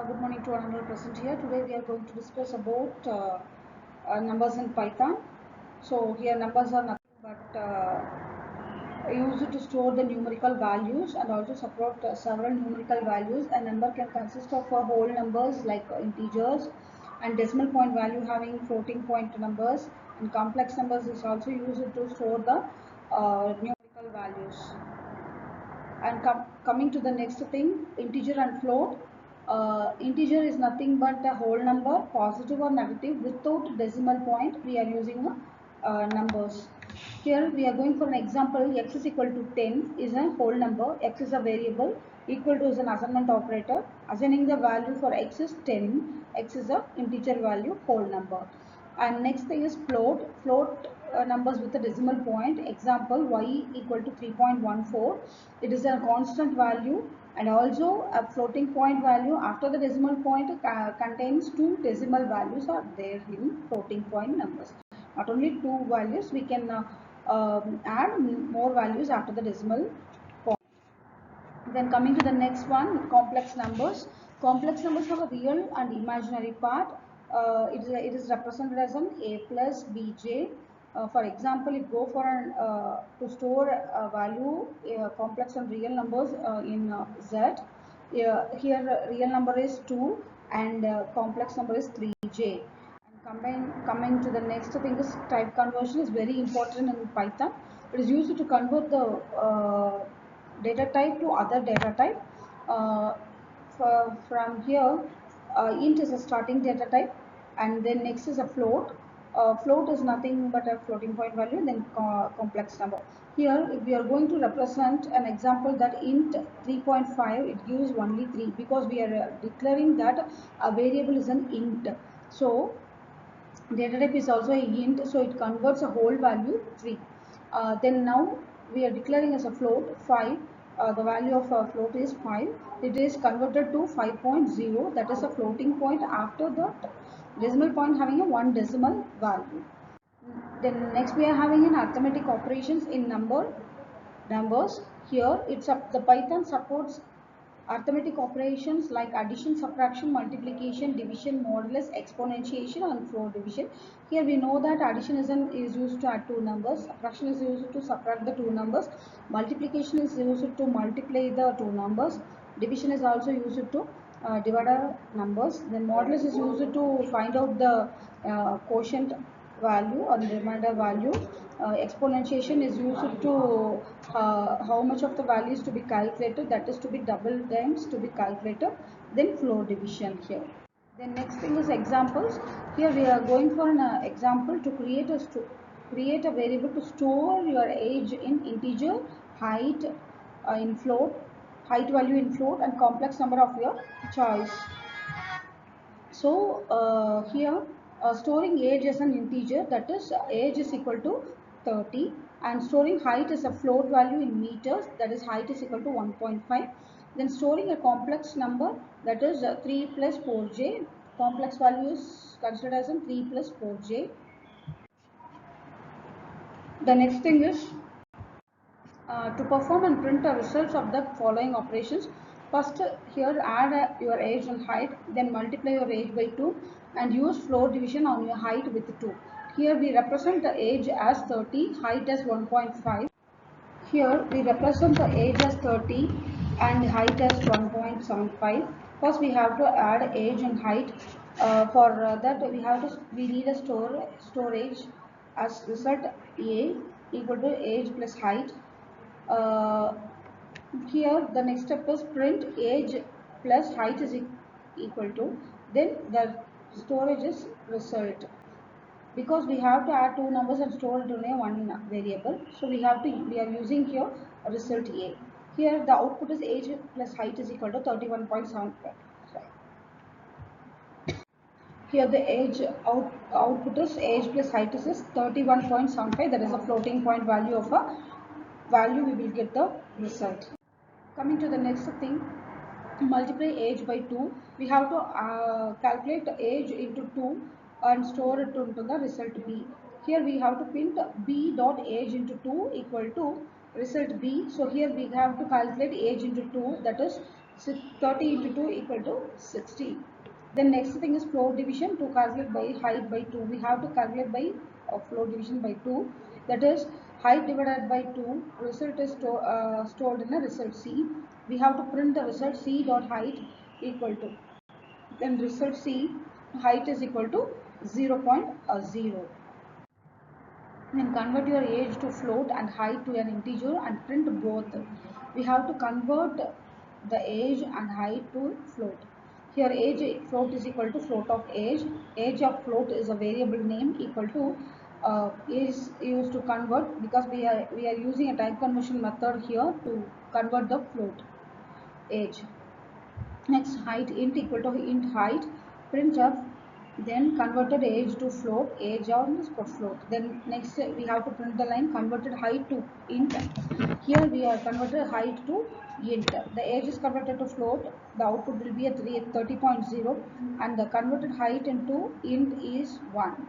Good morning to 100% here. Today we are going to discuss about numbers in Python. So here numbers are nothing but used to store the numerical values and also support several numerical values. A number can consist of whole numbers like integers and decimal point value having floating point numbers, and complex numbers is also used to store the numerical values. And coming to the next thing, integer and float. Integer is nothing but a whole number, positive or negative, without decimal point. We are using numbers. Here we are going for an example. X is equal to 10 is a whole number. X is a variable. Equal to is an assignment operator. Assigning the value for x is 10. X is a integer value, whole number. And next thing is float. Float numbers with a decimal point. Example, y equal to 3.14. It is a constant value, and also a floating point value after the decimal point contains two decimal values are there in floating point numbers. Not only two values, we can add more values after the decimal point. Then coming to the next one, complex numbers. Complex numbers have a real and imaginary part. It is represented as an a plus bj. For example, if go for an to store a value, complex and real numbers in z. Here real number is 2 and complex number is 3j. And coming to the next thing is type conversion is very important in Python. It is used to convert the data type to other data type. From here, int is a starting data type, and then next is a float. Float is nothing but a floating point value, then complex number. Here, if we are going to represent an example that int 3.5, it gives only 3 because we are declaring that a variable is an int. So data type is also a int, so it converts a whole value 3. Then now we are declaring as a float 5. The value of float is 5. It is converted to 5.0, that is a floating point after the decimal point having a one decimal value. Then next we are having an arithmetic operations in numbers. Here it's the Python supports arithmetic operations like addition, subtraction, multiplication, division, modulus, exponentiation, and floor division. Here we know that addition is used to add two numbers, subtraction is used to subtract the two numbers, multiplication is used to multiply the two numbers, division is also used to divide numbers, then modulus is used to find out the quotient value or the remainder value. Exponentiation is used to how much of the value is to be calculated, that is to be double times to be calculated. Then floor division here. Then next thing is examples. Here we are going for an example to create a variable to store your age in integer, height in float, height value in float, and complex number of your choice. So here storing age as an integer, that is age is equal to 30, and storing height as a float value in meters, that is height is equal to 1.5. Then storing a complex number, that is 3 plus 4j. Complex value is considered as in 3 plus 4j. The next thing is to perform and print the results of the following operations. First, here add your age and height, then multiply your age by 2 and use floor division on your height with 2. Here we represent the age as 30, height as 1.5. Here we represent the age as 30 and height as 1.75. First we have to add age and height. For that we need a storage as result a equal to age plus height. Here the next step is print age plus height is equal to, then the storage is result. Because we have to add two numbers and store it in a one variable, so we are using here result a. Here the output is age plus height is equal to 31.75. Here the age output is age plus height is 31.75, that is a floating point value of a value we will get the result. Coming to the next thing, multiply age by 2. We have to calculate age into 2 and store it into the result b. Here we have to print b dot age into 2 equal to result b. So here we have to calculate age into 2, that is 30 into 2 equal to 60. Then next thing is float division. To calculate by height by 2, we have to calculate by float division by 2. That is height divided by 2. Result is stored in a result C. We have to print the result C dot height equal to. Then result C height is equal to 0.0. Then convert your age to float and height to an integer and print both. We have to convert the age and height to float. Here age float is equal to float of age. Age of float is a variable name equal to is used to convert, because we are using a type conversion method here to convert the float age. Next, height int equal to int height, print f, then converted age to float, age on float. Then next we have to print the line converted height to int. Here we are converted height to int. The age is converted to float. The output will be at 30.0, and the converted height into int is 1.